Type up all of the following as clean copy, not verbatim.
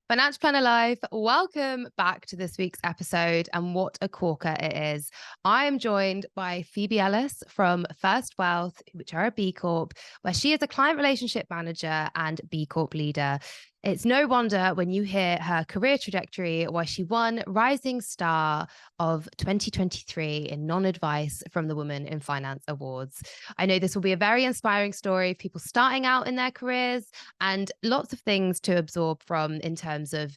Financial Planner Life, welcome back to this week's episode. And what a corker it is. I am joined by Phoebe Ellis from First Wealth, which are a B Corp, where she is a client relationship manager and B Corp leader. It's no wonder when you hear her career trajectory why she won Rising Star of 2023 in non-advice from the Women in Finance Awards. I know this will be a very inspiring story of people starting out in their careers and lots of things to absorb from in terms of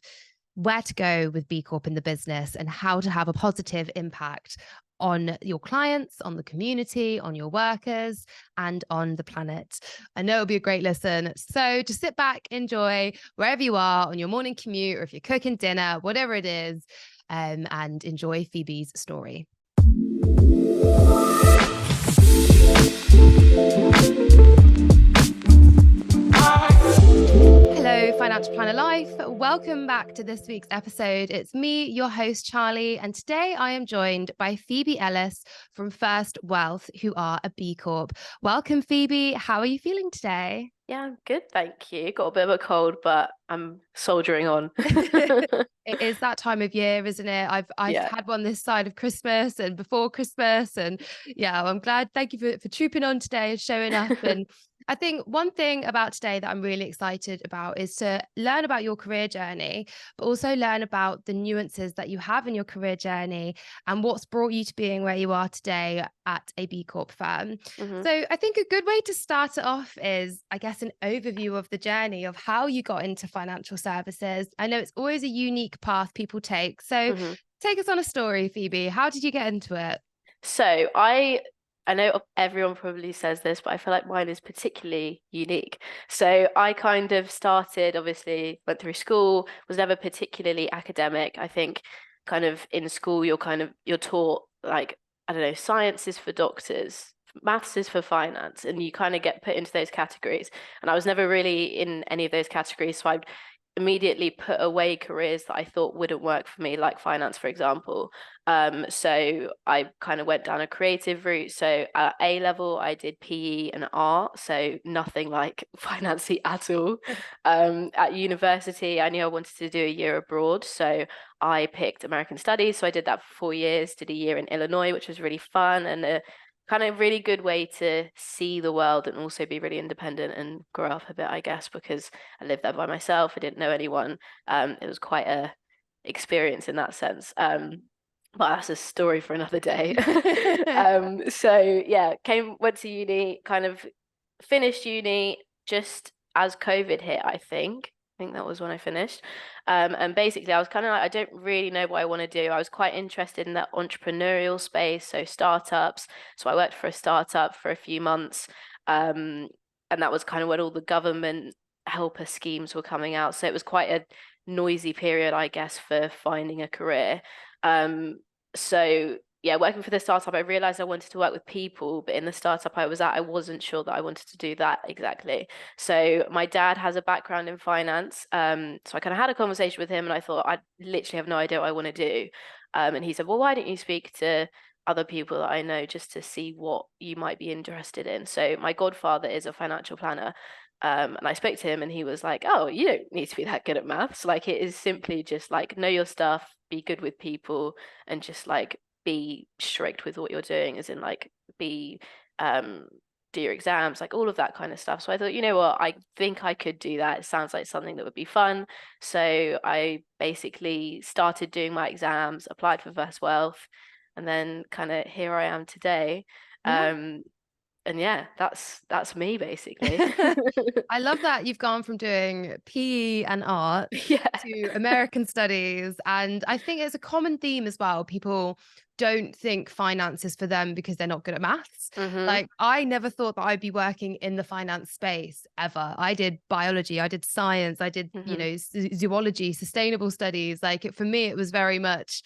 where to go with B Corp in the business and how to have a positive impact on your clients, on the community, on your workers, and on the planet. I know it'll be a great listen. So just sit back, enjoy wherever you are on your morning commute, or if you're cooking dinner, whatever it is, and enjoy Phoebe's story. Hello, Financial Planner Life. Welcome back to this week's episode. It's me, your host, Charlie, and today I am joined by Phoebe Ellis from First Wealth, who are a B Corp. Welcome, Phoebe. How are you feeling today? Yeah, I'm good, thank you. Got a bit of a cold, but I'm soldiering on. It is that time of year, isn't it? I've Yeah. had one this side of Christmas and before Christmas, and yeah, I'm glad. Thank you for trooping on today and showing up. And I think one thing about today that I'm really excited about is to learn about your career journey, but also learn about the nuances that you have in your career journey and what's brought you to being where you are today at a B Corp firm. hmm So I think a good way to start it off is, I guess, an overview of the journey of how you got into financial services. I know it's always a unique path people take. So hmm take us on a story, Phoebe. How did you get into it? So I know everyone probably says this, but I feel like mine is particularly unique. So I kind of started, obviously, went through school, was never particularly academic. I think kind of in school you're taught like, I don't know, science is for doctors, maths is for finance, and you kind of get put into those categories. And I was never really in any of those categories, so I immediately put away careers that I thought wouldn't work for me, like finance, for example. So I kind of went down a creative route. So at A level, I did PE and art, so nothing like financy at all. At university, I knew I wanted to do a year abroad, so I picked American Studies. So I did that for 4 years, did a year in Illinois, which was really fun and a kind of really good way to see the world and also be really independent and grow up a bit, I guess, because I lived there by myself. I didn't know anyone. It was quite a experience in that sense. But that's a story for another day. So yeah, went to uni, kind of finished uni just as COVID hit, I think. I think that was when I finished. And basically, I was kind of like, I don't really know what I want to do. I was quite interested in that entrepreneurial space, so startups. So I worked for a startup for a few months. And that was kind of when all the government helper schemes were coming out. So it was quite a noisy period, I guess, for finding a career. So yeah, working for the startup, I realized I wanted to work with people, but in the startup I was at, I wasn't sure that I wanted to do that exactly. So my dad has a background in finance. So I kind of had a conversation with him and I thought, I literally have no idea what I want to do. And he said, well, why don't you speak to other people that I know just to see what you might be interested in? So my godfather is a financial planner. And I spoke to him and he was like, oh, you don't need to be that good at maths. Like it is simply just like know your stuff, be good with people, and just like be strict with what you're doing, as in like be do your exams, like all of that kind of stuff. So I thought, you know what, I think I could do that. It sounds like something that would be fun. So I basically started doing my exams, applied for First Wealth, and then kind of here I am today. Yeah. And yeah, that's me basically. I love that you've gone from doing PE and art Yeah. to American studies. And I think it's a common theme as well. People don't think finance is for them because they're not good at maths. hmm Like, I never thought that I'd be working in the finance space ever. I did biology, I did science, I did, hmm zoology, sustainable studies. Like, for me, it was very much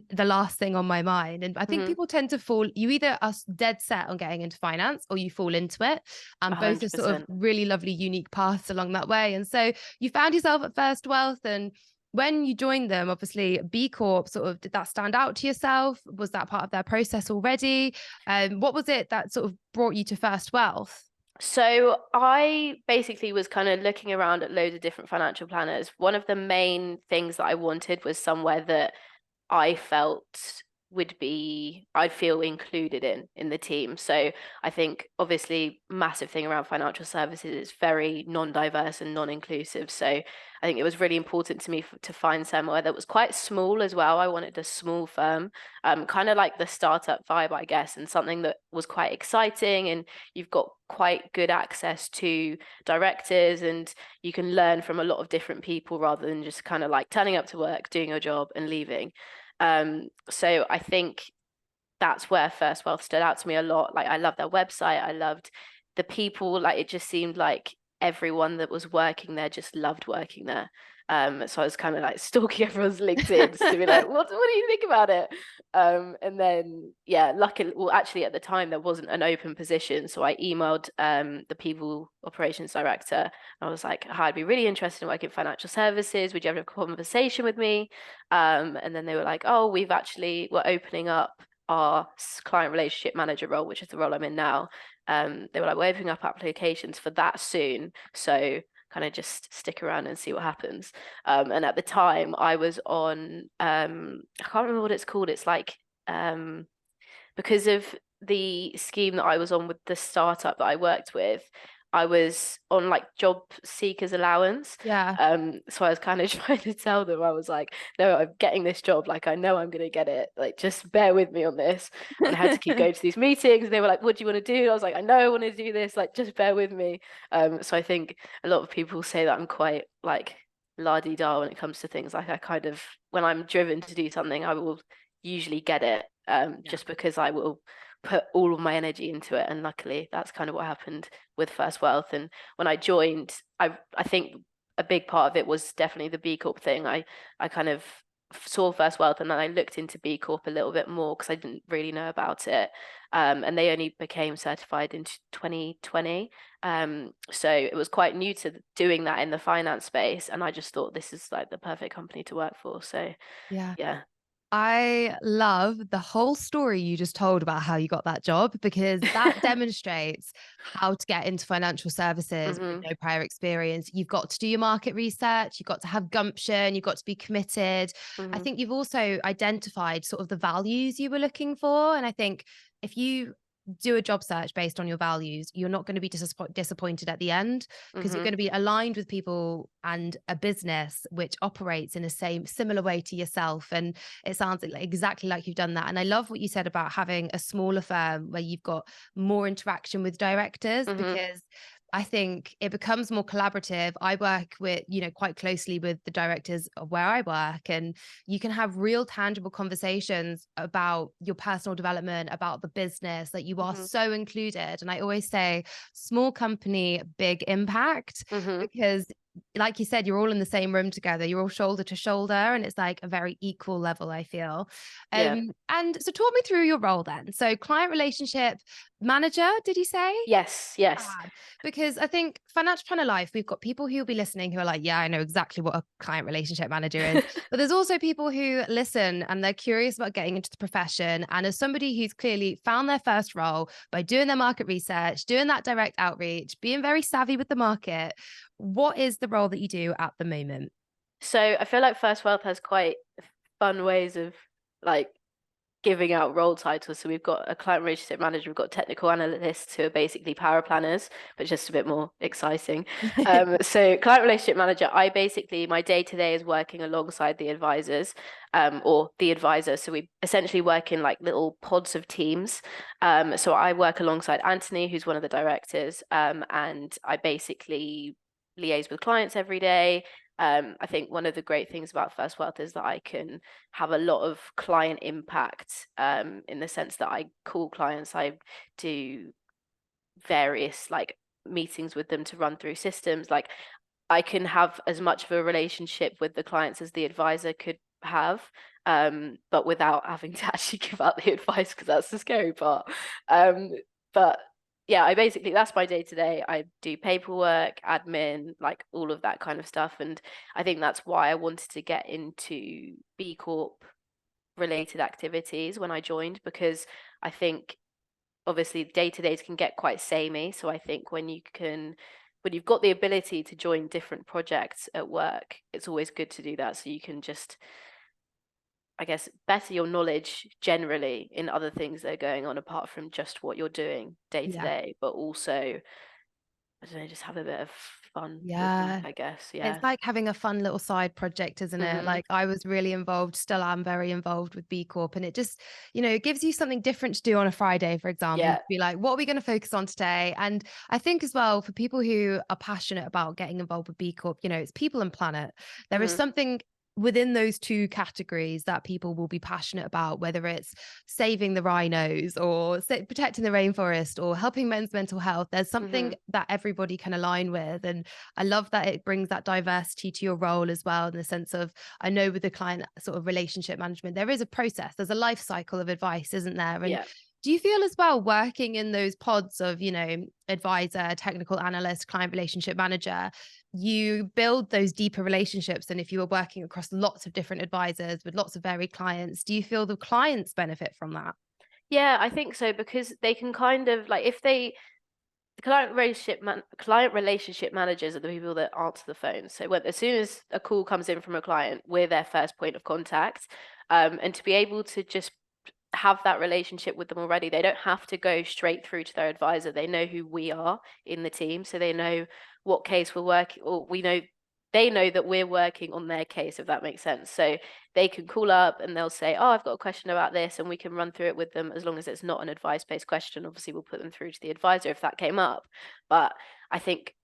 the last thing on my mind. And I think hmm people tend to fall, you either are dead set on getting into finance or you fall into it. And both are sort of 100%. really lovely, unique paths along that way. And so you found yourself at First Wealth, and when you joined them, obviously B Corp, sort of, did that stand out to yourself? Was that part of their process already? What was it that sort of brought you to First Wealth? So I basically was kind of looking around at loads of different financial planners. One of the main things that I wanted was somewhere that I felt I'd feel included in the team. So I think obviously massive thing around financial services is very non-diverse and non-inclusive. So I think it was really important to me to find somewhere that was quite small as well. I wanted a small firm, kind of like the startup vibe, I guess, and something that was quite exciting, and you've got quite good access to directors, and you can learn from a lot of different people rather than just kind of like turning up to work, doing your job and leaving. So I think that's where First Wealth stood out to me a lot. Like I loved their website. I loved the people. Like it just seemed like everyone that was working there just loved working there. So I was kind of like stalking everyone's LinkedIn to be like, what do you think about it? And then yeah, luckily, well, actually at the time there wasn't an open position, so I emailed the people operations director. I was like, hi, I'd be really interested in working in financial services. Would you have a conversation with me? And then they were like, oh, we're opening up our client relationship manager role, which is the role I'm in now. They were like, we're opening up applications for that soon, so kind of just stick around and see what happens. And at the time, I was on I can't remember what it's called. It's like because of the scheme that I was on with the startup that I worked with, I was on like job seekers allowance. Yeah. So I was kind of trying to tell them, I was like, no, I'm getting this job. Like, I know I'm going to get it. Like, just bear with me on this. And I had to keep going to these meetings. They were like, what do you want to do? I was like, I know I want to do this. Like, just bear with me. So I think a lot of people say that I'm quite like la-di-da when it comes to things. Like, I kind of, when I'm driven to do something, I will usually get it, Yeah. just because I will put all of my energy into it. And luckily, that's kind of what happened with First Wealth. And when I joined, I think a big part of it was definitely the B Corp thing. I kind of saw First Wealth, and then I looked into B Corp a little bit more because I didn't really know about it. And they only became certified in 2020. So it was quite new to doing that in the finance space. And I just thought this is like the perfect company to work for. So Yeah. yeah. I love the whole story you just told about how you got that job, because that demonstrates how to get into financial services with Hmm. no prior experience. You've got to do your market research, you've got to have gumption, you've got to be committed. I Hmm. think you've also identified sort of the values you were looking for. And I think if you do a job search based on your values, you're not going to be disappointed at the end, because you're Hmm. going to be aligned with people and a business which operates in a similar way to yourself. And it sounds like exactly like you've done that. And I love what you said about having a smaller firm where you've got more interaction with directors, Hmm. because I think it becomes more collaborative. I work with, quite closely with the directors of where I work, and you can have real tangible conversations about your personal development, about the business, that you are Hmm. so included. And I always say small company, big impact, Hmm. because like you said, you're all in the same room together. You're all shoulder to shoulder, and it's like a very equal level, I feel. Yeah. And so talk me through your role then. So client relationship manager, did you say? Yes. Yes. Fab. Because I think financial planner life, we've got people who will be listening who are like, yeah, I know exactly what a client relationship manager is. But there's also people who listen and they're curious about getting into the profession. And as somebody who's clearly found their first role by doing their market research, doing that direct outreach, being very savvy with the market, what is the role that you do at the moment? So I feel like First Wealth has quite fun ways of like giving out role titles. So we've got a client relationship manager, we've got technical analysts who are basically power planners, but just a bit more exciting. So client relationship manager, I basically, my day to day is working alongside the advisors, or the advisor. So we essentially work in like little pods of teams. So I work alongside Anthony, who's one of the directors, and I basically liaise with clients every day. I think one of the great things about First Wealth is that I can have a lot of client impact, in the sense that I call clients, I do various like meetings with them to run through systems. Like I can have as much of a relationship with the clients as the advisor could have, but without having to actually give out the advice, because that's the scary part. But yeah, I basically, that's my day to day. I do paperwork, admin, like all of that kind of stuff. And I think that's why I wanted to get into B Corp related activities when I joined, because I think obviously day-to-days can get quite samey. So I think when you've got the ability to join different projects at work, it's always good to do that, so you can just, I guess, better your knowledge generally in other things that are going on apart from just what you're doing day to Yeah. day, but also, I don't know, just have a bit of fun with work, Yeah. I guess. It's Yeah. like having a fun little side project, isn't it? Hmm. Like I was really involved, still am very involved with B Corp. And it just, it gives you something different to do on a Friday, for example, Yeah. to be like, what are we going to focus on today? And I think as well, for people who are passionate about getting involved with B Corp, it's people and planet. There is Hmm. something within those two categories that people will be passionate about, whether it's saving the rhinos or protecting the rainforest or helping men's mental health. There's something Hmm. that everybody can align with. And I love that it brings that diversity to your role as well, in the sense of, I know with the client sort of relationship management, there is a process, there's a life cycle of advice, isn't there? And Yeah. do you feel as well, working in those pods of, advisor, technical analyst, client relationship manager, you build those deeper relationships than if you were working across lots of different advisors with lots of varied clients? Do you feel the clients benefit from that? Yeah, I think so, because they can kind of like, if they the client relationship managers are the people that answer the phone. So as soon as a call comes in from a client, we're their first point of contact. And to be able to just have that relationship with them already, they don't have to go straight through to their advisor. They know who we are in the team, so they know what case we're working, or they know that we're working on their case, if that makes sense. So they can call up and they'll say, oh, I've got a question about this, and we can run through it with them. As long as it's not an advice-based question, obviously we'll put them through to the advisor if that came up. But I think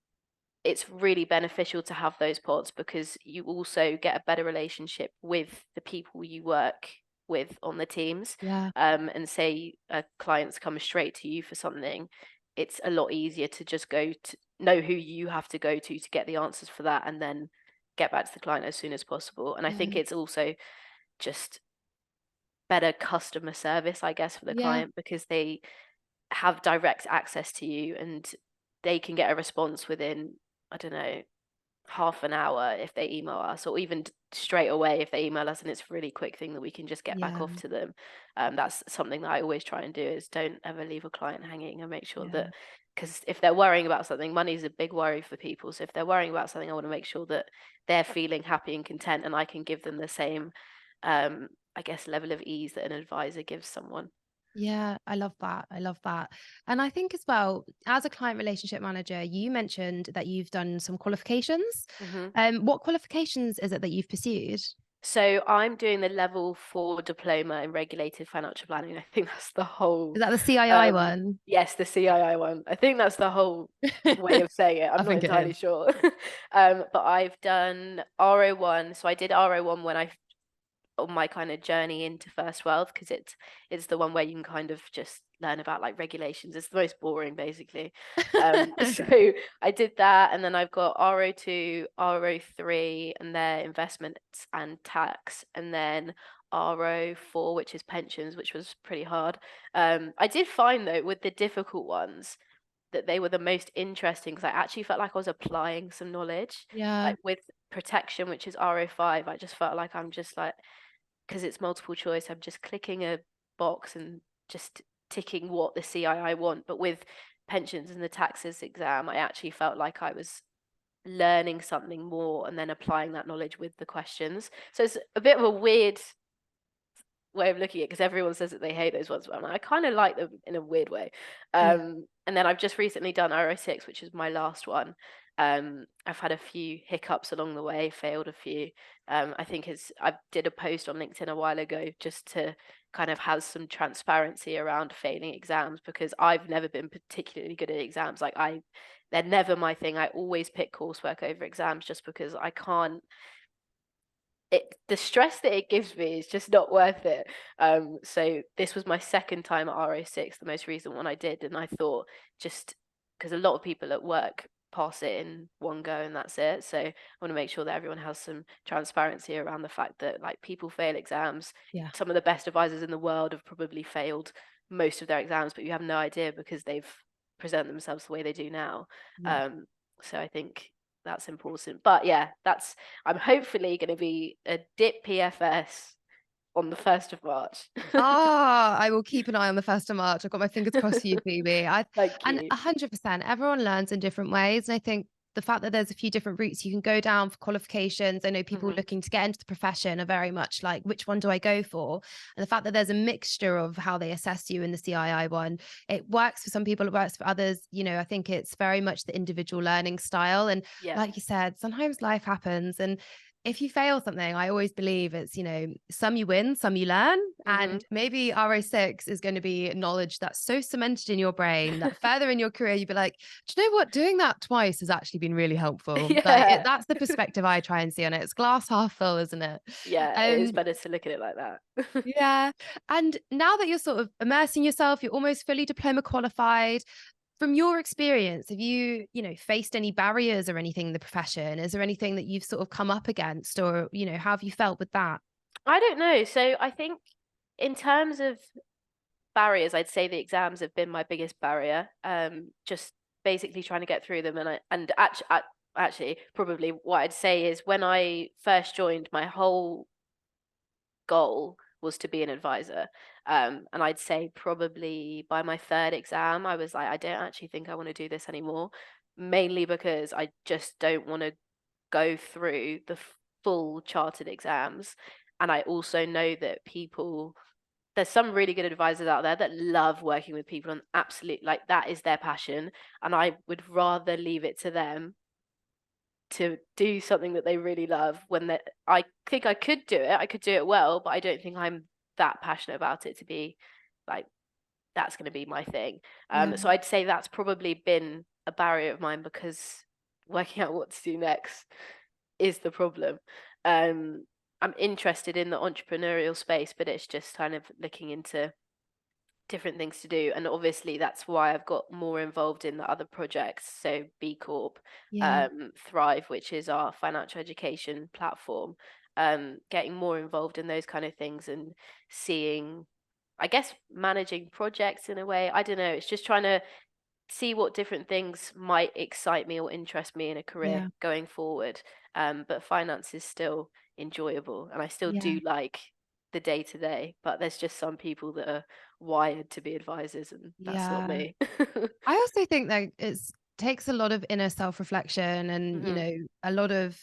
it's really beneficial to have those pods, because you also get a better relationship with the people you work with on the teams. Yeah. And say a client's come straight to you for something, it's a lot easier to just go to know who you have to go to get the answers for that, and then get back to the client as soon as possible. And I think Yeah. it's also just better customer service, I guess, for the Yeah. client, because they have direct access to you, and they can get a response within, I don't know, half an hour if they email us, or even straight away if they email us, and it's a really quick thing that we can just get back Yeah. off to them. That's something that I always try and do, is don't ever leave a client hanging, and make sure Yeah. that, because if they're worrying about something, money is a big worry for people. So if they're worrying about something, I want to make sure that they're feeling happy and content, and I can give them the same, I guess, level of ease that an advisor gives someone. Yeah, I love that. I love that. And I think as well, as a client relationship manager, you mentioned that you've done some qualifications. Hmm. What qualifications is it that you've pursued? So I'm doing the level 4 diploma in regulated financial planning. I think that's the whole, Is that the CII one? yes, the CII one. I think that's the whole way of saying it. I I'm not think it entirely is. sure. But I've done RO1. So I did RO1 when I on my kind of journey into first wealth, because it's the one where you can kind of just learn about like regulations. It's the most boring, basically. So I did that, and then I've got RO2, RO3, and they're investments and tax, and then RO4, which is pensions, which was pretty hard. I did find, though, with the difficult ones, that they were the most interesting, because I actually felt like I was applying some knowledge. Yeah. Like with protection, which is RO5, I just felt like I'm just like, because it's multiple choice, I'm just clicking a box and just ticking what the CII want. But with pensions and the taxes exam, I actually felt like I was learning something more and then applying that knowledge with the questions. So it's a bit of a weird way of looking at it, because everyone says that they hate those ones, but I kind of like them in a weird way. Yeah. And then I've just recently done RO6, which is my last one. I've had a few hiccups along the way, failed a few. I think I did a post on LinkedIn a while ago just to kind of have some transparency around failing exams, because I've never been particularly good at exams. They're never my thing. I always pick coursework over exams, just because I can't, the stress that it gives me is just not worth it. So this was my second time at RO6, the most recent one I did, and I thought, just because a lot of people at work pass it in one go and that's it. So I want to make sure that everyone has some transparency around the fact that, like, people fail exams. Yeah. Some of the best advisors in the world have probably failed most of their exams, but you have no idea, because they've presented themselves the way they do now. Yeah. Um, so I think that's important. But yeah, I'm hopefully going to be a DIP PFS on the 1st of March. I will keep an eye on the 1st of March. I've got my fingers crossed for you, Phoebe. Thank And you. 100%, everyone learns in different ways. And I think the fact that there's a few different routes you can go down for qualifications. I know people Mhm. looking to get into the profession are very much like, which one do I go for? And the fact that there's a mixture of how they assess you in the CII one, it works for some people, it works for others. I think it's very much the individual learning style. And Yeah. like you said, sometimes life happens. And if you fail something, I always believe it's, some you win, some you learn. Mhm. And maybe RO6 is going to be knowledge that's so cemented in your brain that further in your career, you'd be like, do you know what? Doing that twice has actually been really helpful. Yeah. That's the perspective I try and see on it. It's glass half full, isn't it? Yeah, it is Um, better to look at it like that. yeah. And now that you're sort of immersing yourself, you're almost fully diploma qualified. From your experience, have you, faced any barriers or anything in the profession? Is there anything that you've sort of come up against or, how have you felt with that? I don't know. So I think in terms of barriers, I'd say the exams have been my biggest barrier. Just basically trying to get through them, and actually probably what I'd say is when I first joined, my whole goal was to be an advisor. And I'd say probably by my third exam, I was like, I don't actually think I want to do this anymore, mainly because I just don't want to go through the full chartered exams. And I also know that there's some really good advisors out there that love working with people and absolutely like that is their passion. And I would rather leave it to them to do something that they really love I think I could do it. I could do it well, but I don't think I'm that passionate about it to be like that's going to be my thing. Yeah. So I'd say that's probably been a barrier of mine because working out what to do next is the problem. Um, I'm interested in the entrepreneurial space, but it's just kind of looking into different things to do. And obviously, that's why I've got more involved in the other projects. So, B Corp, Yeah. Thrive, which is our financial education platform, getting more involved in those kind of things and seeing, I guess, managing projects in a way. I don't know. It's just trying to see what different things might excite me or interest me in a career Yeah. going forward. But finance is still enjoyable and I still Yeah. do like the day to day, but there's just some people that are wired to be advisors and that's not Yeah. me. I also think that it's takes a lot of inner self-reflection and, Hmm. a lot of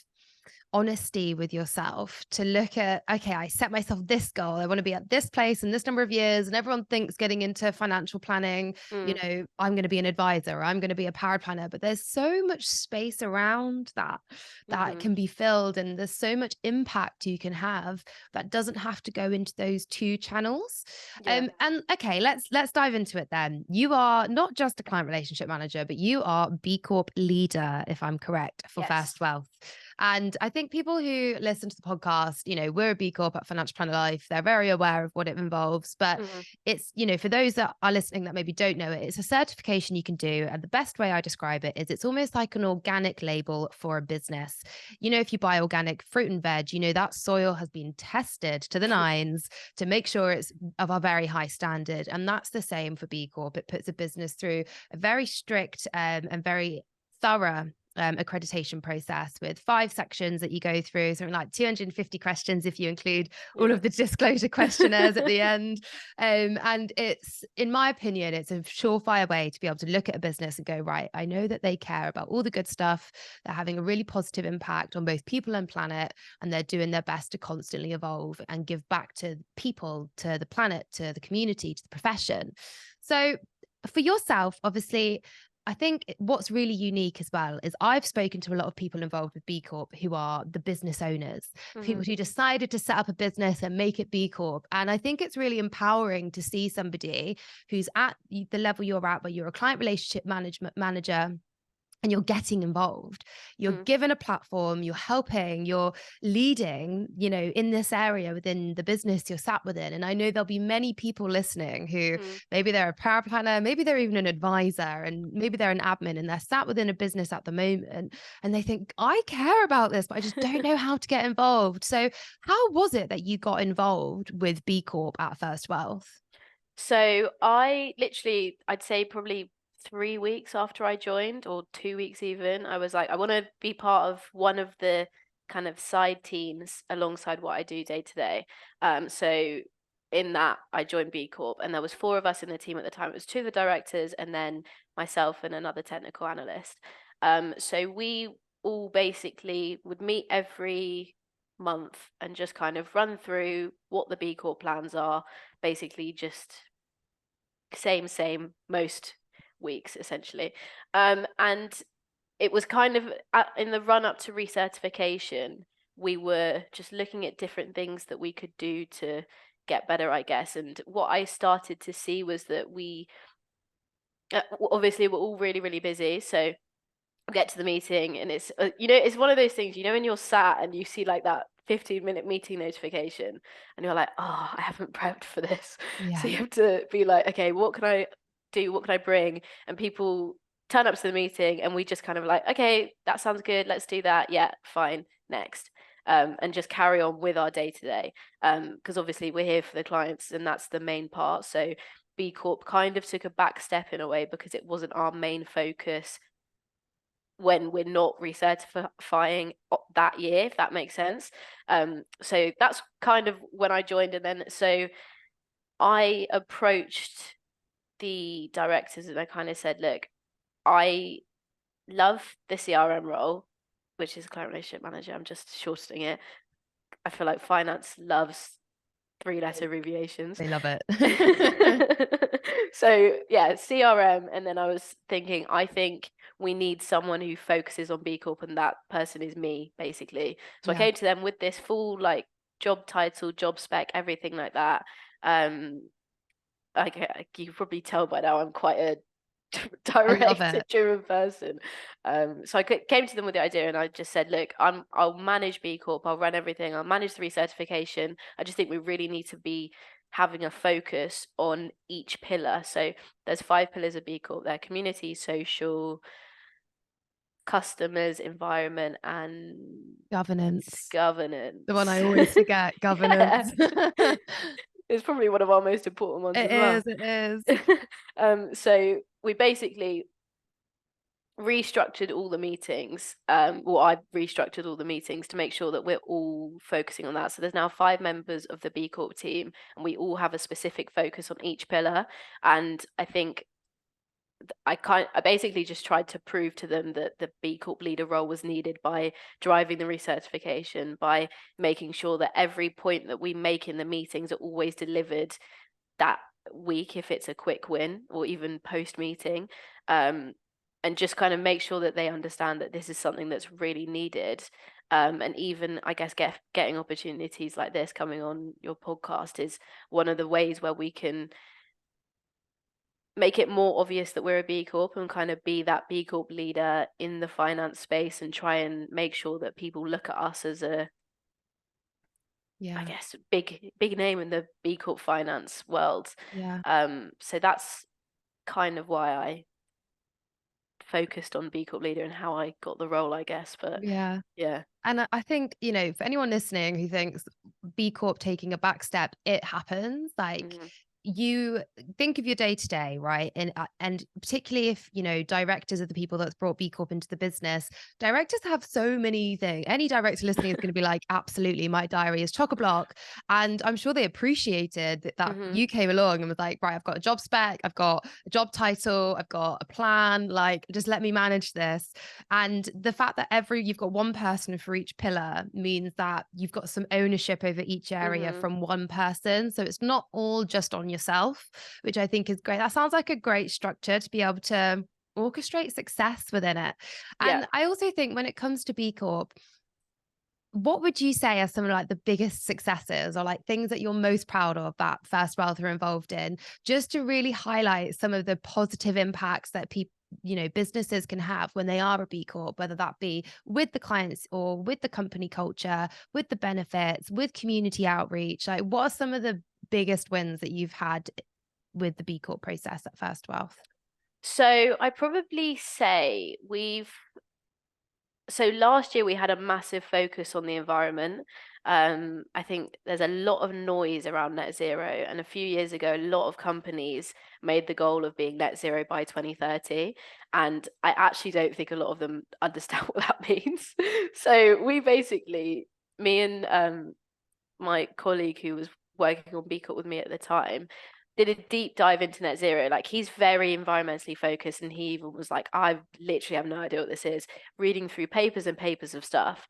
honesty with yourself to look at, okay, I set myself this goal. I want to be at this place in this number of years. And everyone thinks getting into financial planning, Mm, I'm going to be an advisor or I'm going to be a power planner. But there's so much space around that hmm. can be filled. And there's so much impact you can have that doesn't have to go into those two channels. Yeah. And okay, let's dive into it then. You are not just a client relationship manager, but you are B Corp leader, if I'm correct, for Yes. First Wealth. And I think people who listen to the podcast, we're a B Corp at Financial Planner Life. They're very aware of what it involves. But Hmm. it's, for those that are listening that maybe don't know it, it's a certification you can do. And the best way I describe it is it's almost like an organic label for a business. If you buy organic fruit and veg, that soil has been tested to the nines to make sure it's of a very high standard. And that's the same for B Corp. It puts a business through a very strict and very thorough accreditation process with 5 sections that you go through, something like 250 questions if you include all Yeah. of the disclosure questionnaires at the end. And it's, in my opinion, it's a surefire way to be able to look at a business and go, right, I know that they care about all the good stuff. They're having a really positive impact on both people and planet, and they're doing their best to constantly evolve and give back to people, to the planet, to the community, to the profession. So for yourself, obviously, I think what's really unique as well is I've spoken to a lot of people involved with B Corp who are the business owners, Hmm. people who decided to set up a business and make it B Corp. And I think it's really empowering to see somebody who's at the level you're at, where you're a client relationship management manager and you're getting involved, you're Mm, given a platform, you're helping, you're leading, in this area within the business you're sat within. And I know there'll be many people listening who mm. maybe they're a power planner, maybe they're even an advisor, and maybe they're an admin and they're sat within a business at the moment and they think, I care about this, but I just don't know how to get involved. So how was it that you got involved with B Corp at First Wealth? So I'd say probably 3 weeks after I joined, or 2 weeks even, I was like, I want to be part of one of the kind of side teams alongside what I do day to day. So in that, I joined B Corp, and there was 4 of us in the team at the time. It was 2 of the directors and then myself and another technical analyst. So we all basically would meet every month and just kind of run through what the B Corp plans are, basically just same most weeks essentially. And it was kind of in the run up to recertification, we were just looking at different things that we could do to get better, I guess. And what I started to see was that we obviously we're all really, really busy. So get to the meeting and it's it's one of those things, when you're sat and you see like that 15-minute meeting notification and you're like, oh, I haven't prepped for this. So Yeah. you have to be like, okay, what can I do, what can I bring? And people turn up to the meeting and we just kind of like, okay, that sounds good, let's do that, yeah, fine, next. And just carry on with our day to day, because obviously we're here for the clients and that's the main part. So B Corp kind of took a back step in a way because it wasn't our main focus when we're not recertifying that year, if that makes sense. So that's kind of when I joined. And then so I approached the directors and I kind of said, look, I love the CRM role, which is client relationship manager. I'm just shortening it. I feel like finance loves 3-letter abbreviations. They love it. So yeah, CRM. And then I was thinking, I think we need someone who focuses on B Corp, and that person is me, basically. So I Yeah. came to them with this full like job title, job spec, everything like that. Like you can probably tell by now I'm quite a I love directed it. driven person. So I came to them with the idea and I just said, look, I'll manage B Corp, I'll run everything, I'll manage the recertification. I just think we really need to be having a focus on each pillar. So there's 5 pillars of B Corp. They're community, social, customers, environment, and Governance. The one governance. I always forget, Yeah. governance. It's probably one of our most important ones It as well. is, it is. So we basically restructured all the meetings. Well, I restructured all the meetings to make sure that we're all focusing on that. So there's now 5 members of the B Corp team, and we all have a specific focus on each pillar. And I think I basically just tried to prove to them that the B Corp leader role was needed by driving the recertification, by making sure that every point that we make in the meetings are always delivered that week if it's a quick win or even post meeting, and just kind of make sure that they understand that this is something that's really needed. And even I guess getting opportunities like this, coming on your podcast, is one of the ways where we can make it more obvious that we're a B Corp and kind of be that B Corp leader in the finance space and try and make sure that people look at us as a, I guess, big name in the B Corp finance world. Yeah. So that's kind of why I focused on B Corp leader and how I got the role, I guess. But Yeah. yeah. And I think, for anyone listening who thinks B Corp taking a back step, it happens. Like, Mhm. you think of your day to day, right? And particularly if, directors are the people that's brought B Corp into the business, directors have so many things. Any director listening is going to be like, absolutely, my diary is chock-a-block. And I'm sure they appreciated that Mhm. you came along and was like, right, I've got a job spec, I've got a job title, I've got a plan, like, just let me manage this. And the fact that you've got one person for each pillar means that you've got some ownership over each area Mhm. from one person. So it's not all just on yourself, which I think is great. That sounds like a great structure to be able to orchestrate success within it. Yeah. And I also think when it comes to B Corp, what would you say are some of like the biggest successes or like things that you're most proud of that First Wealth are involved in, just to really highlight some of the positive impacts that people, businesses can have when they are a B Corp, whether that be with the clients or with the company culture, with the benefits, with community outreach? Like, what are some of the biggest wins that you've had with the B Corp process at First Wealth? So I probably say we've So last year we had a massive focus on the environment. I think there's a lot of noise around net zero, and a few years ago, a lot of companies made the goal of being net zero by 2030. And I actually don't think a lot of them understand what that means. So we basically, me and my colleague who was working on B Corp with me at the time, did a deep dive into net zero. Like, he's very environmentally focused, and he even was like, I literally have no idea what this is, reading through papers and papers of stuff.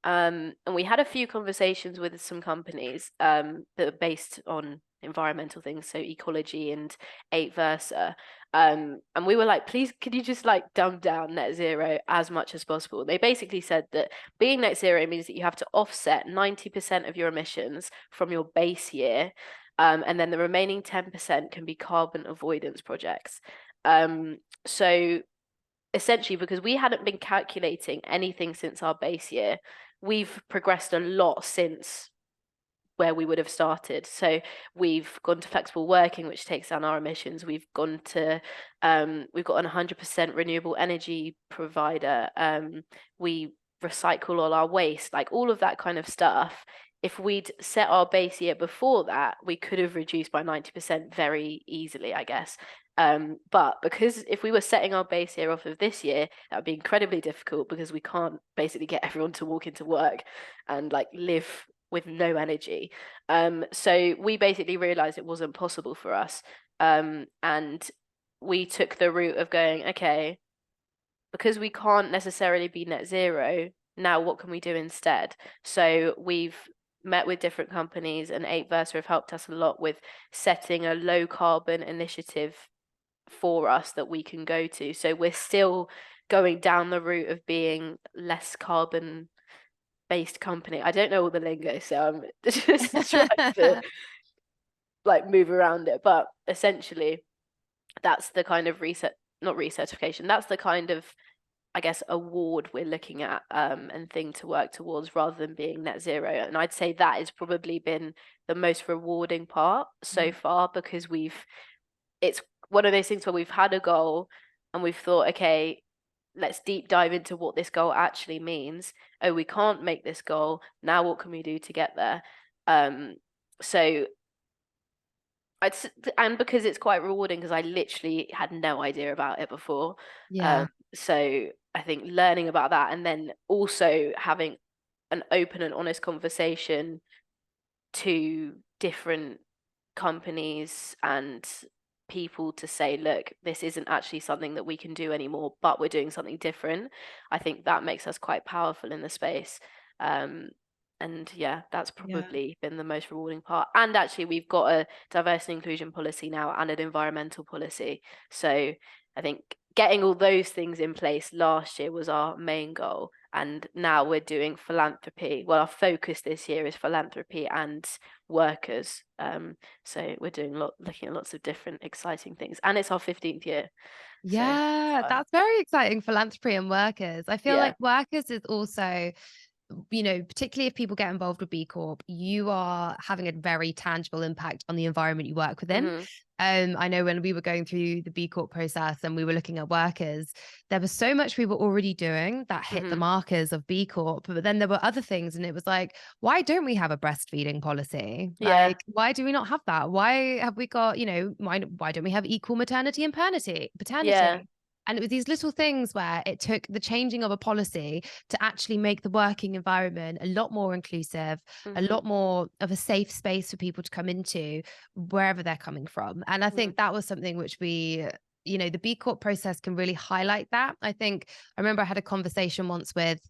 And we had a few conversations with some companies that are based on environmental things, so ecology and eight versa. And we were like, please, could you just like dumb down net zero as much as possible? They basically said that being net zero means that you have to offset 90% of your emissions from your base year. And then the remaining 10% can be carbon avoidance projects. So essentially, because we hadn't been calculating anything since our base year, we've progressed a lot since where we would have started. So we've gone to flexible working, which takes down our emissions. We've gone to we've got an 100% renewable energy provider. We recycle all our waste, like all of that kind of stuff. If we'd set our base year before that, we could have reduced by 90% very easily, I guess. But because if we were setting our base year off of this year, that would be incredibly difficult, because we can't basically get everyone to walk into work and like live with no energy. So we basically realized it wasn't possible for us. And we took the route of going, okay, because we can't necessarily be net zero, now what can we do instead? So we've met with different companies, and 8versa have helped us a lot with setting a low carbon initiative for us that we can go to. So we're still going down the route of being less carbon based company. I don't know all the lingo, so I'm just trying to like move around it. But essentially, that's the kind of not recertification. That's the kind of, I guess, award we're looking at, and thing to work towards, rather than being net zero. And I'd say that has probably been the most rewarding part so far, because it's one of those things where we've had a goal and we've thought, okay, let's deep dive into what this goal actually means. Oh, we can't make this goal. Now what can we do to get there? So and because it's quite rewarding, because I literally had no idea about it before. Yeah. So I think learning about that, and then also having an open and honest conversation to different companies and people to say, look, this isn't actually something that we can do anymore, but we're doing something different. I think that makes us quite powerful in the space. And yeah, that's probably been the most rewarding part. And actually, we've got a diversity and inclusion policy now, and an environmental policy. So I think getting all those things in place last year was our main goal. And now we're doing philanthropy. Well, our focus this year is philanthropy and workers. So we're looking at lots of different exciting things. And it's our 15th year. Yeah, So that's very exciting, philanthropy and workers. I feel yeah. like workers is also, particularly if people get involved with B Corp, you are having a very tangible impact on the environment you work within. Mm-hmm. I know when we were going through the B Corp process and we were looking at workers, there was so much we were already doing that hit the Mm-hmm. markers of B Corp. But then there were other things, and it was like, why don't we have a breastfeeding policy? Yeah. Like, why do we not have that? Why have we got, why don't we have equal maternity and paternity? Yeah. And it was these little things where it took the changing of a policy to actually make the working environment a lot more inclusive, a Mm-hmm. lot more of a safe space for people to come into wherever they're coming from. And I Mm-hmm. think that was something which the B Corp process can really highlight that. I remember I had a conversation once with,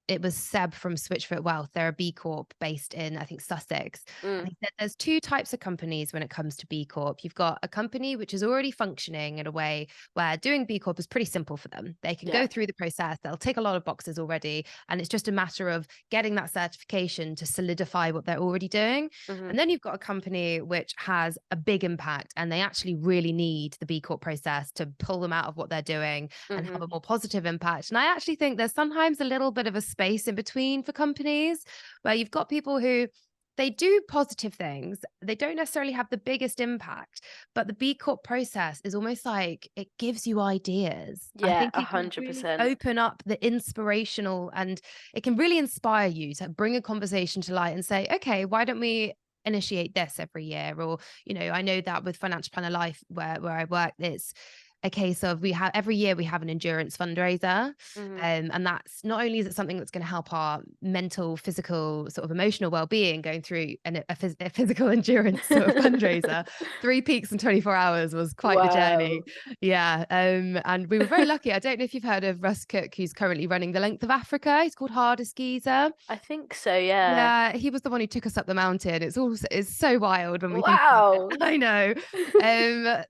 it was Seb from Switchfoot Wealth. They're a B Corp based in, I think, Sussex. And he said there's two types of companies when it comes to B Corp. You've got a company which is already functioning in a way where doing B Corp is pretty simple for them. They can Yeah. go through the process, they'll tick a lot of boxes already, and it's just a matter of getting that certification to solidify what they're already doing. Mm-hmm. And then you've got a company which has a big impact, and they actually really need the B Corp process to pull them out of what they're doing and Mm-hmm. have a more positive impact. And I actually think there's sometimes a little bit of a space in between for companies where you've got people who They do positive things. They don't necessarily have the biggest impact, but the B Corp process is almost like it gives you ideas. I Yeah, think a it can hundred really percent. open up the inspirational, and it can really inspire you to bring a conversation to light and say, okay, why don't we initiate this every year? Or, I know that with Financial Planner Life, where I work, it's a case of we have every year we have an endurance fundraiser. Hmm. And that's not only is it something that's going to help our mental, physical, sort of emotional well-being going through a physical endurance sort of fundraiser. 3 peaks in 24 hours was quite the journey. Wow. Yeah. And we were very lucky. I don't know if you've heard of Russ Cook, who's currently running the length of Africa. He's called Hardest Geezer. I think so, yeah. Yeah, he was the one who took us up the mountain. It's so wild when we think about it. Wow. I know.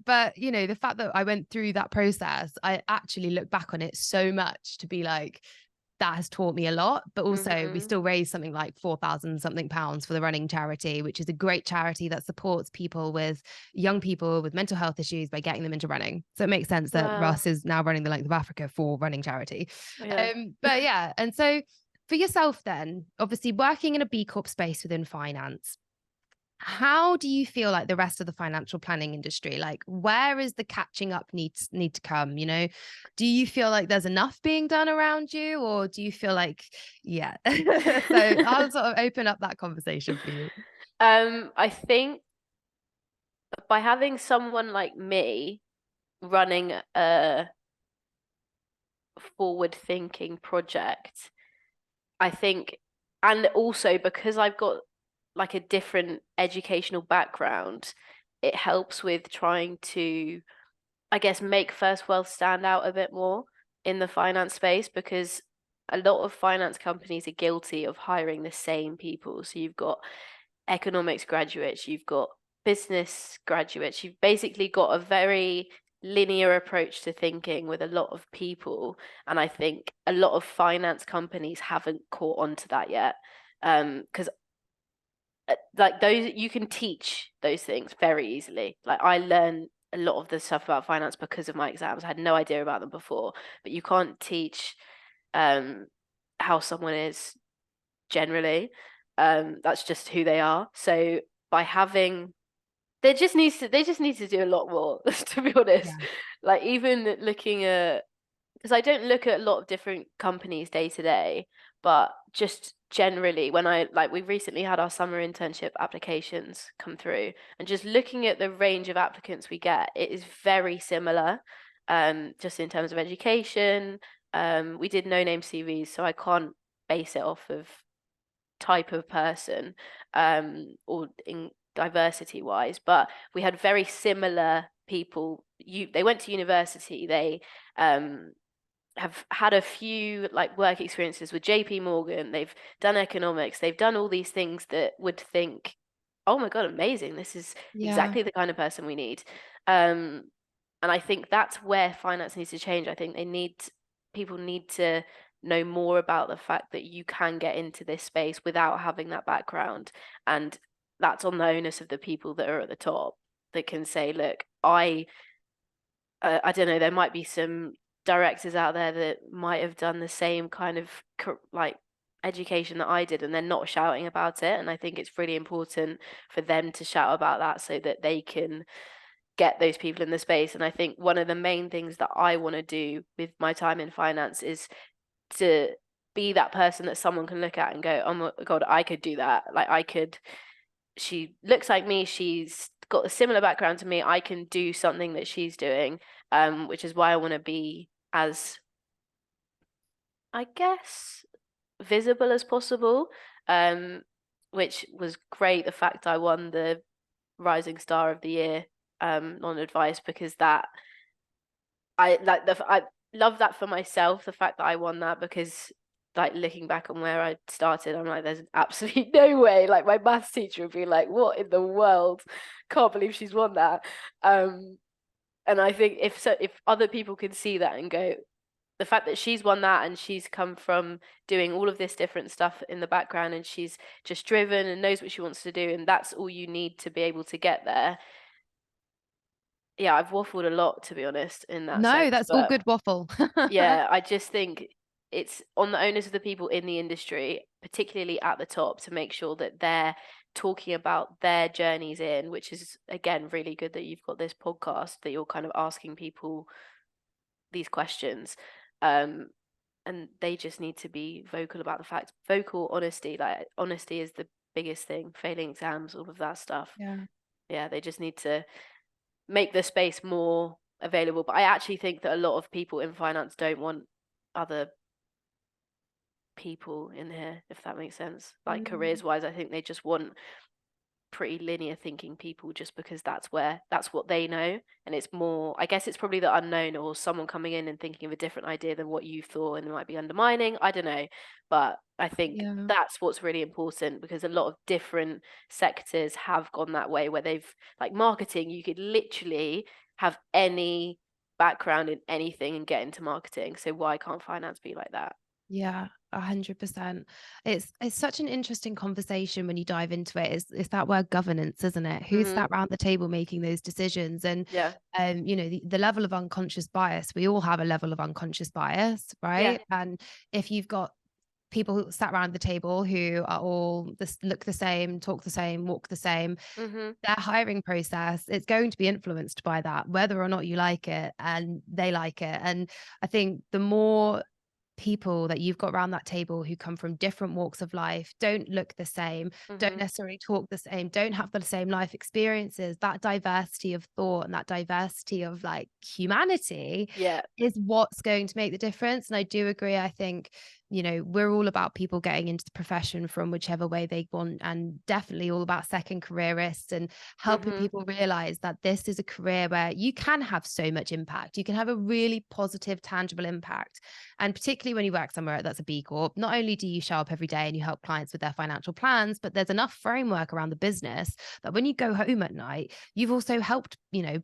But the fact that I went through that process, I actually look back on it so much to be like, that has taught me a lot. But also we Hmm. still raised something like 4,000 something pounds for the running charity, which is a great charity that supports young people with mental health issues by getting them into running. So it makes sense that Wow. Russ is now running the length of Africa for running charity. Yeah. But yeah, and so for yourself then, obviously working in a B Corp space within finance, how do you feel like the rest of the financial planning industry, like where is the catching up need to come? Do you feel like there's enough being done around you, or do you feel like, yeah? So I'll sort of open up that conversation for you. I think by having someone like me running a forward thinking project, I think, and also because I've got like a different educational background, it helps with trying to, I guess, make First Wealth stand out a bit more in the finance space, because a lot of finance companies are guilty of hiring the same people. So you've got economics graduates, you've got business graduates, you've basically got a very linear approach to thinking with a lot of people. And I think a lot of finance companies haven't caught on to that yet. Because like those, you can teach those things very easily. Like I learned a lot of the stuff about finance because of my exams. I had no idea about them before, but you can't teach um how someone is generally. That's just who they are. So by having they just need to do a lot more, to be honest. Yeah. Like even looking at, because I don't look at a lot of different companies day to day, but just generally when we recently had our summer internship applications come through, and just looking at the range of applicants we get, it is very similar. Just in terms of education. We did no name CVs, so I can't base it off of type of person, or in diversity wise, but we had very similar people. They went to university, they um have had a few like work experiences with JP Morgan, they've done economics, they've done all these things that would think, oh my God, amazing, this is Yeah. exactly the kind of person we need. um and I think that's where finance needs to change. I think people need to know more about the fact that you can get into this space without having that background. And that's on the onus of the people that are at the top, that can say, look, I don't know, there might be some directors out there that might have done the same kind of like education that I did, and they're not shouting about it. And I think it's really important for them to shout about that so that they can get those people in the space. And I think one of the main things that I want to do with my time in finance is to be that person that someone can look at and go, oh my God, I could do that. Like she looks like me, she's got a similar background to me, I can do something that she's doing. Which is why I want to be as, I guess, visible as possible. Um, which was great, the fact I won the Rising Star of the Year on advice, because that I love that for myself, the fact that I won that, because like looking back on where I started, I'm like, there's absolutely no way. Like my maths teacher would be like, what in the world? Can't believe she's won that. Um, and I think if other people can see that and go, the fact that she's won that and she's come from doing all of this different stuff in the background, and she's just driven and knows what she wants to do, and that's all you need to be able to get there. Yeah, I've waffled a lot, to be honest, in that No, sense, that's all but good waffle. yeah, I just think it's on the onus of the people in the industry particularly at the top, to make sure that they're talking about their journeys in, which is again really good that you've got this podcast that you're kind of asking people these questions. And they just need to be vocal about the facts. Vocal honesty, like honesty is the biggest thing. Failing exams, all of that stuff. Yeah. Yeah, they just need to make the space more available. But I actually think that a lot of people in finance don't want other people in here, if that makes sense. Like careers wise, I think they just want pretty linear thinking people, just because that's what they know. And it's more, I guess it's probably the unknown, or someone coming in and thinking of a different idea than what you thought, and it might be undermining, I don't know. But I think Yeah. that's what's really important, because a lot of different sectors have gone that way, where they've, like marketing, you could literally have any background in anything and get into marketing, so why can't finance be like that? Yeah, 100%. It's such an interesting conversation when you dive into it. It's that word governance, isn't it? Who's Mm-hmm. sat around the table making those decisions? And Yeah. the level of unconscious bias, we all have a level of unconscious bias, Yeah. right? And if you've got people who sat around the table who are all this look the same, talk the same, walk the same, Mm-hmm. their hiring process, it's going to be influenced by that, whether or not you like it and they like it. And I think the more people that you've got around that table who come from different walks of life, don't look the same, don't Mm-hmm. necessarily talk the same, don't have the same life experiences, that diversity of thought and that diversity of like humanity Yeah. is what's going to make the difference. And I do agree. I think, we're all about people getting into the profession from whichever way they want, and definitely all about second careerists and helping Mm-hmm. people realize that this is a career where you can have so much impact. You can have a really positive, tangible impact. And particularly when you work somewhere that's a B Corp, not only do you show up every day and you help clients with their financial plans, but there's enough framework around the business that when you go home at night, you've also helped,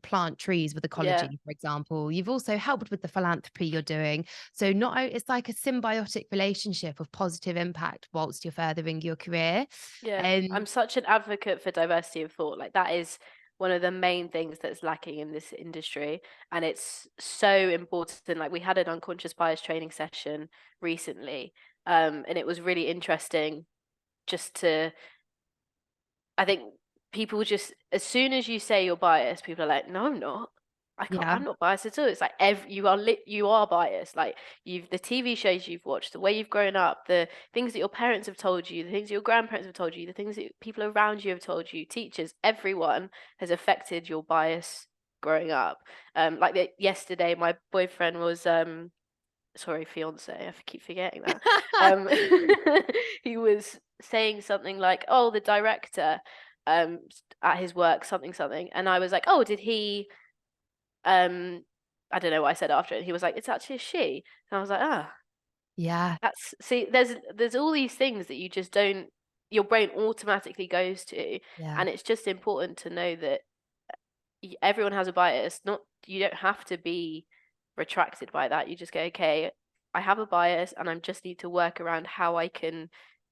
plant trees with Yeah. ecology, for example. You've also helped with the philanthropy you're doing. So it's like a symbiotic relationship of positive impact whilst you're furthering your career. Yeah, I'm And such an advocate for diversity of thought. Like that is one of the main things that's lacking in this industry, and it's so important. Like we had an unconscious bias training session recently, and it was really interesting just to, I think people just, as soon as you say you're biased, people are like, no, I'm not. I can't, yeah, I'm not biased at all. It's like you are biased. Like the TV shows you've watched, the way you've grown up, the things that your parents have told you, the things your grandparents have told you, the things that people around you have told you, teachers, everyone has affected your bias growing up. Yesterday, my boyfriend was sorry, fiance, I keep forgetting that. Um, he was saying something like, "Oh, the director, at his work, something something," and I was like, "Oh, did he?" I don't know what I said after it. He was like, "It's actually a she," and I was like, "Ah, yeah, that's see." There's all these things that you just don't. Your brain automatically goes to, yeah. and it's just important to know that everyone has a bias. Not You don't have to be retracted by that. You just go, okay, I have a bias, and I just need to work around how I can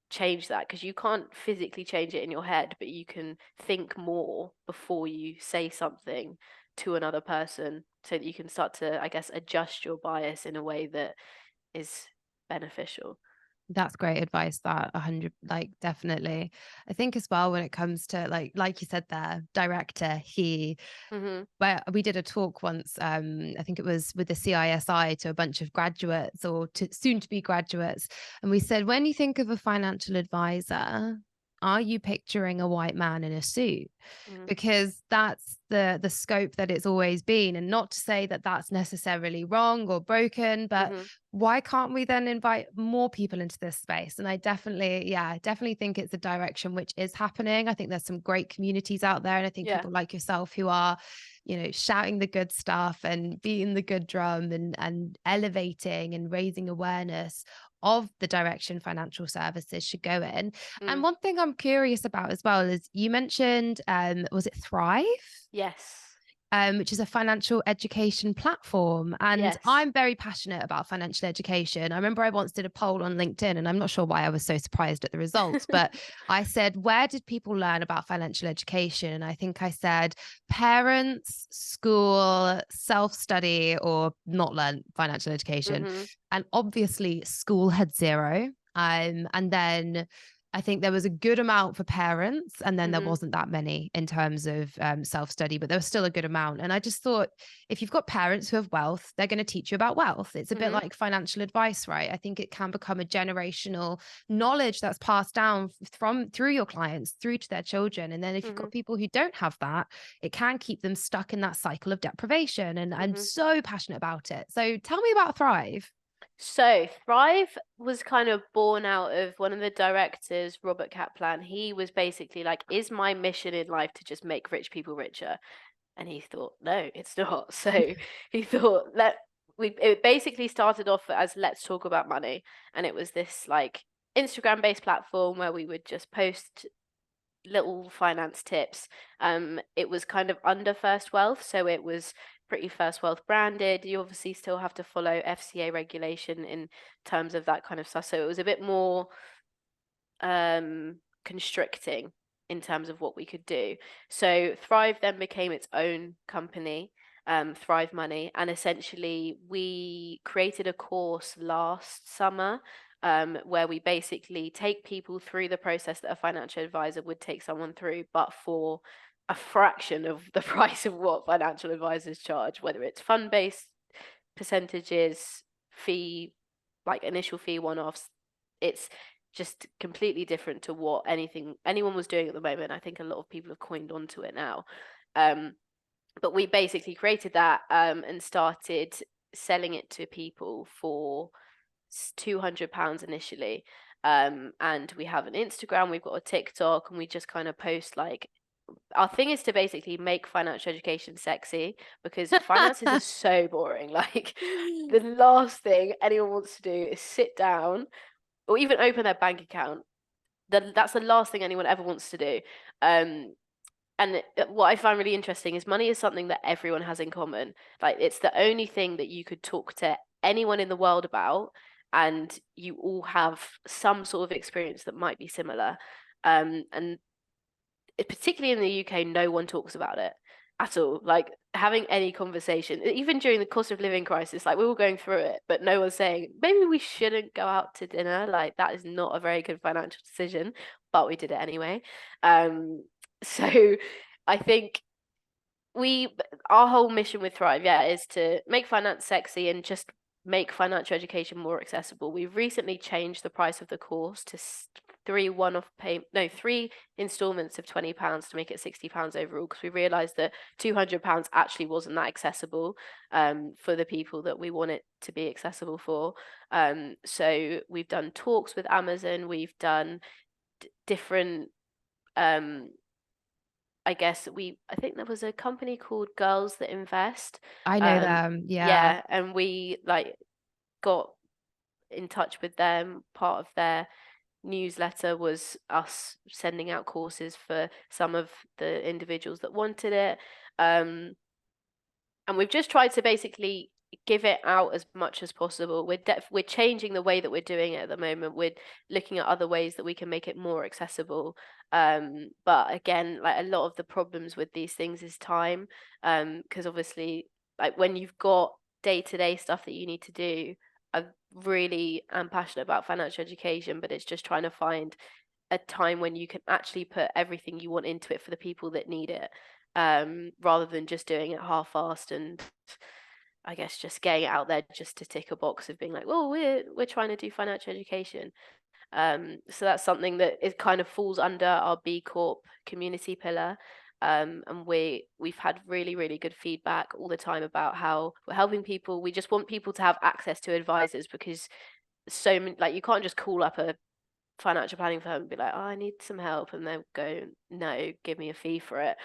change that, because you can't physically change it in your head, but you can think more before you say something to another person, so that you can start to, I guess, adjust your bias in a way that is beneficial. That's great advice. That 100, like definitely. I think as well when it comes to like you said there, director, Mm-hmm. where we did a talk once, I think it was with the CISI to a bunch of graduates or to soon to be graduates. And we said, when you think of a financial advisor, are you picturing a white man in a suit? Mm-hmm. Because that's the scope that it's always been. And not to say that that's necessarily wrong or broken, but Mm-hmm. why can't we then invite more people into this space? And I definitely think it's a direction which is happening. I think there's some great communities out there, and I think Yeah. people like yourself who are, shouting the good stuff and beating the good drum and elevating and raising awareness of the direction financial services should go in. And Mm. one thing I'm curious about as well is you mentioned, was it Thrive? Yes. Which is a financial education platform. And Yes. I'm very passionate about financial education. I remember I once did a poll on LinkedIn, and I'm not sure why I was so surprised at the results, but I said, where did people learn about financial education? And I think I said parents, school, self-study, or not learn financial education. Mm-hmm. And obviously, school had zero. And then I think there was a good amount for parents, and then there Mm-hmm. wasn't that many in terms of self-study, but there was still a good amount. And I just thought, if you've got parents who have wealth, they're going to teach you about wealth. It's a bit Mm-hmm. like financial advice, right? I think it can become a generational knowledge that's passed down through your clients through to their children. And then if you've Mm-hmm. got people who don't have that, it can keep them stuck in that cycle of deprivation. And I'm Mm-hmm. so passionate about it. So tell me about Thrive. So Thrive was kind of born out of one of the directors, Robert Kaplan. He was basically like, is my mission in life to just make rich people richer? And he thought, no, it's not. So he thought, it basically started off as let's talk about money. And it was this like Instagram based platform where we would just post little finance tips. It was kind of under First Wealth, so it was pretty First Wealth branded. You obviously still have to follow FCA regulation in terms of that kind of stuff. So it was a bit more constricting in terms of what we could do. So Thrive then became its own company, Thrive Money, and essentially we created a course last summer where we basically take people through the process that a financial advisor would take someone through, but for a fraction of the price of what financial advisors charge, whether it's fund-based percentages, fee, like initial fee one-offs. It's just completely different to what anyone was doing at the moment. I think a lot of people have coined onto it now. But we basically created that and started selling it to people for £200 initially. And we have an Instagram, we've got a TikTok, and we just kind of post like our thing is to basically make financial education sexy because finances are so boring. Like the last thing anyone wants to do is sit down or even open their bank account. That's the last thing anyone ever wants to do. And what I find really interesting is money is something that everyone has in common. Like it's the only thing that you could talk to anyone in the world about, and you all have some sort of experience that might be similar. And particularly in the UK, no one talks about it at all. Like having any conversation, even during the cost of living crisis, like we're all going through it, but no one's saying maybe we shouldn't go out to dinner. Like that is not a very good financial decision, but we did it anyway. So I think our whole mission with Thrive, yeah, is to make finance sexy and just make financial education more accessible. We've recently changed the price of the course to three installments of £20 to make it £60 overall, because we realized that £200 actually wasn't that accessible for the people that we want it to be accessible for. So we've done talks with Amazon, we've done different I think there was a company called Girls That Invest. I know them. Yeah. Yeah, and we like got in touch with them. Part of their newsletter was us sending out courses for some of the individuals that wanted it. And we've just tried to basically give it out as much as possible. We're changing the way that we're doing it at the moment. We're looking at other ways that we can make it more accessible. But again, like a lot of the problems with these things is time. Because obviously, like when you've got day-to-day stuff that you need to do, I really am passionate about financial education, but it's just trying to find a time when you can actually put everything you want into it for the people that need it, rather than just doing it half-assed and I guess just getting it out there just to tick a box of being like, well, we're trying to do financial education. So that's something that it kind of falls under our B Corp community pillar. And we've had really, really good feedback all the time about how we're helping people. We just want people to have access to advisors, because so many, like you can't just call up a financial planning firm and be like, oh, I need some help, and they'll go, no, give me a fee for it.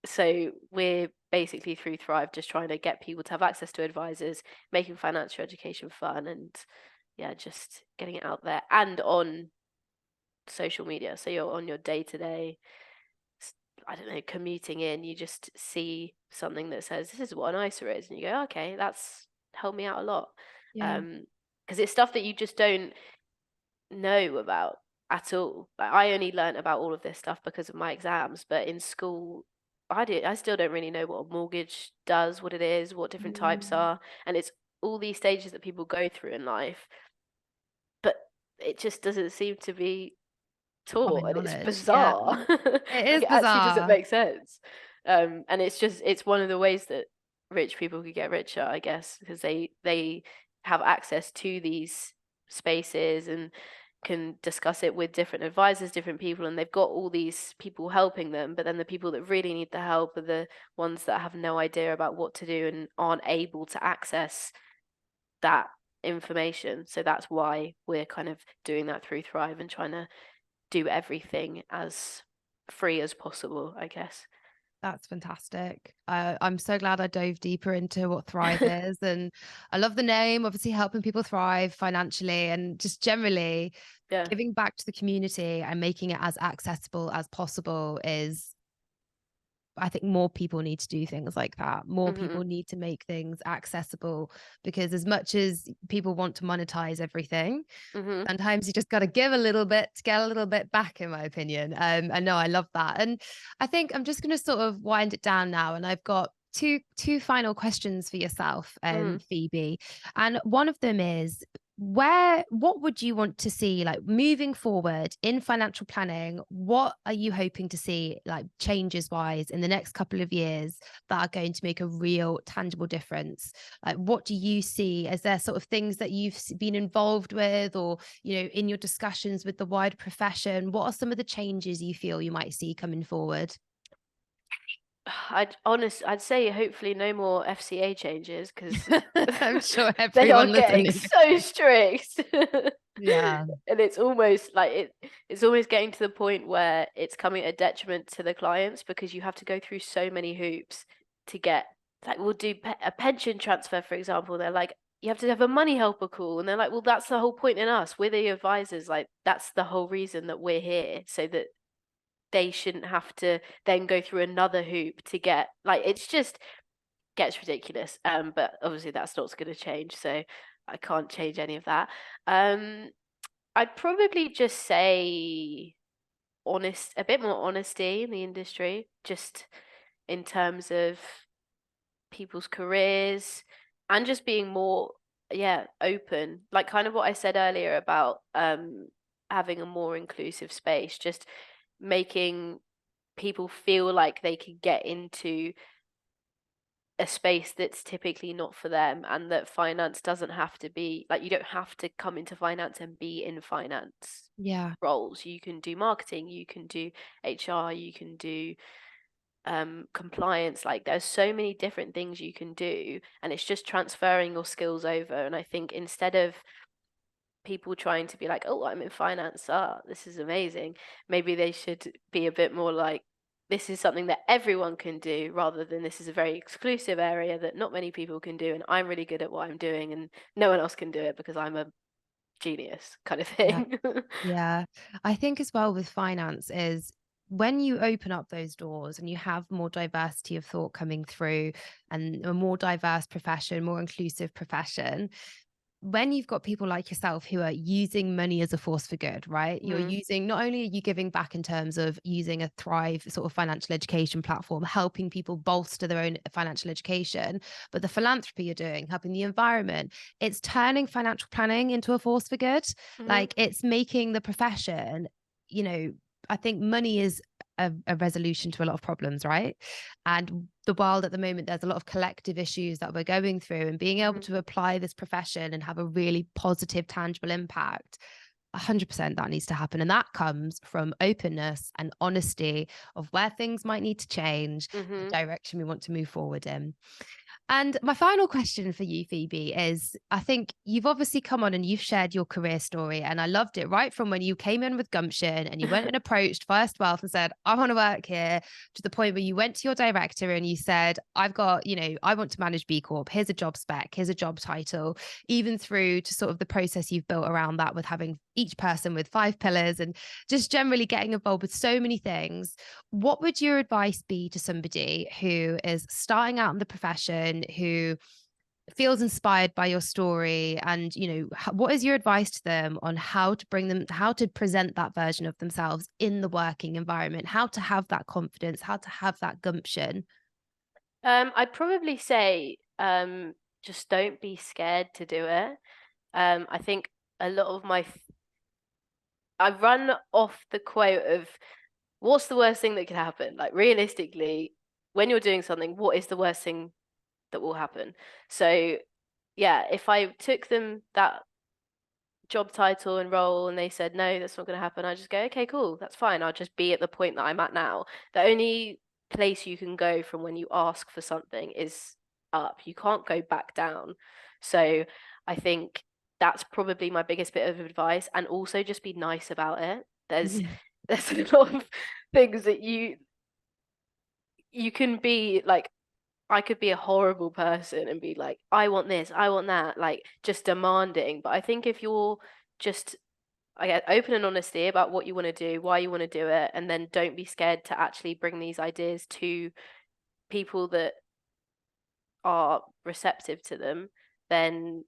So we're basically through Thrive just trying to get people to have access to advisors, making financial education fun, and yeah, just getting it out there and on social media. So you're on your day-to-day, I don't know, commuting in, you just see something that says this is what an ISA is, and you go, okay, that's helped me out a lot. Yeah. Because it's stuff that you just don't know about at all. Like I only learnt about all of this stuff because of my exams, but in school I still don't really know what a mortgage does, what it is, what different types Mm. are, and it's all these stages that people go through in life. But it just doesn't seem to be Common taught, and it's knowledge. Yeah, bizarre. it Like is it actually doesn't bizarre. make sense. And it's one of the ways that rich people could get richer, I guess, because they have access to these spaces and can discuss it with different advisors, different people, and they've got all these people helping them. But then the people that really need the help are the ones that have no idea about what to do and aren't able to access that information. So that's why we're kind of doing that through Thrive and trying to do everything as free as possible, I guess. That's fantastic. I'm so glad I dove deeper into what Thrive is. And I love the name, obviously, helping people thrive financially and just generally Yeah. giving back to the community and making it as accessible as possible is, I think more people need to do things like that. More Mhm. people need to make things accessible because as much as people want to monetize everything, Mhm. sometimes you just got to give a little bit to get a little bit back, in my opinion. And no, I love that. And I think I'm just going to sort of wind it down now. And I've got two final questions for yourself, Mhm. Phoebe. And one of them is, what would you want to see like moving forward in financial planning? What are you hoping to see like changes wise in the next couple of years that are going to make a real tangible difference? Like, what do you see? Is there sort of things that you've been involved with, or in your discussions with the wider profession? What are some of the changes you feel you might see coming forward? I'd say hopefully no more FCA changes because I'm sure they are everyone getting listening. so strict. Yeah. And it's almost like it's almost getting to the point where it's coming at a detriment to the clients because you have to go through so many hoops to get, like, we'll do a pension transfer, for example. They're like, you have to have a money helper call, and they're like, well, that's the whole point in us. We're the advisors. Like, that's the whole reason that we're here, so that they shouldn't have to then go through another hoop to get, like, it's just gets ridiculous. But obviously that's not going to change, so I can't change any of that. um I'd probably just say a bit more honesty in the industry, just in terms of people's careers and just being more, yeah, open, like kind of what I said earlier about having a more inclusive space, just making people feel like they can get into a space that's typically not for them, and that finance doesn't have to be like, you don't have to come into finance and be in finance Yeah. roles. You can do marketing, you can do HR, you can do compliance. Like, there's so many different things you can do, and it's just transferring your skills over. And I think instead of people trying to be like, oh, I'm in finance, this is amazing, maybe they should be a bit more like, this is something that everyone can do, rather than this is a very exclusive area that not many people can do, and I'm really good at what I'm doing and no one else can do it because I'm a genius, kind of Yeah. thing. Yeah. I think as well with finance is when you open up those doors and you have more diversity of thought coming through and a more diverse profession, more inclusive profession, when you've got people like yourself who are using money as a force for good, right? You're Mhm. using, not only are you giving back in terms of using a Thrive sort of financial education platform, helping people bolster their own financial education, but the philanthropy you're doing, helping the environment, it's turning financial planning into a force for good. Mhm. Like it's making the profession, you know, I think money is a resolution to a lot of problems, right? And the world at the moment, there's a lot of collective issues that we're going through, and being able Mhm. to apply this profession and have a really positive, tangible impact, 100% that needs to happen. And that comes from openness and honesty of where things might need to change, the Mhm. direction we want to move forward in. And my final question for you, Phoebe, is I think you've obviously come on and you've shared your career story, and I loved it right from when you came in with gumption and you went and approached First Wealth and said, I want to work here, to the point where you went to your director and you said, I've got, I want to manage B Corp. Here's a job spec, here's a job title, even through to sort of the process you've built around that with having each person with 5 pillars and just generally getting involved with so many things. What would your advice be to somebody who is starting out in the profession, who feels inspired by your story, and what is your advice to them on how to bring them, how to present that version of themselves in the working environment, how to have that confidence, how to have that gumption? I'd probably say just don't be scared to do it. I think a lot of my I run off the quote of what's the worst thing that could happen? Like realistically, when you're doing something, what is the worst thing that will happen? So yeah, if I took them that job title and role and they said no, that's not going to happen, I just go, okay, cool, that's fine, I'll just be at the point that I'm at now. The only place you can go from when you ask for something is up. You can't go back down. So I think that's probably my biggest bit of advice, and also just be nice about it. There's a lot of things that you can be like, I could be a horrible person and be like, I want this, I want that, like just demanding. But I think if you're just, I get open and honesty about what you want to do, why you want to do it, and then don't be scared to actually bring these ideas to people that are receptive to them, then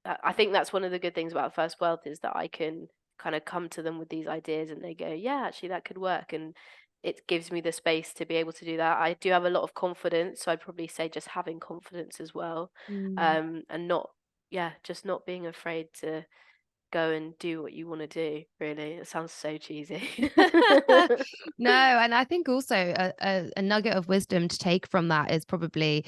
I think that's one of the good things about First Wealth, is that I can kind of come to them with these ideas and they go, yeah, actually that could work. And it gives me the space to be able to do that. I do have a lot of confidence, so I'd probably say just having confidence as well. And not, just not being afraid to go and do what you want to do. Really, it sounds so cheesy. No, and I think also a nugget of wisdom to take from that is probably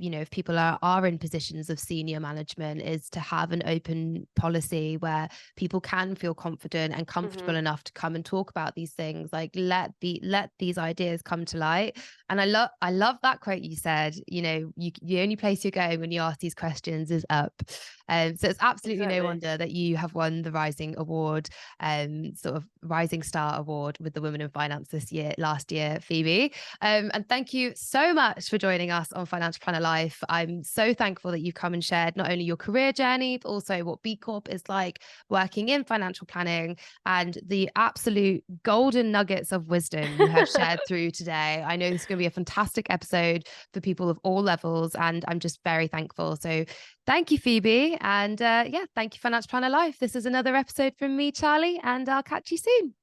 if people are in positions of senior management, is to have an open policy where people can feel confident and comfortable enough to come and talk about these things. Like let these ideas come to light. And I love that quote you said. The only place you're going when you ask these questions is up. So it's absolutely no wonder that you have won the Rising Award, sort of Rising Star Award with the Women in Finance last year, Phoebe. And thank you so much for joining us on Financial Planner Life. I'm so thankful that you've come and shared not only your career journey, but also what B Corp is like working in financial planning, and the absolute golden nuggets of wisdom you have shared through today. I know this is going to be a fantastic episode for people of all levels, and I'm just very thankful. So thank you, Phoebe. And thank you, Financial Planner Life. This is another episode from me, Charlie, and I'll catch you soon.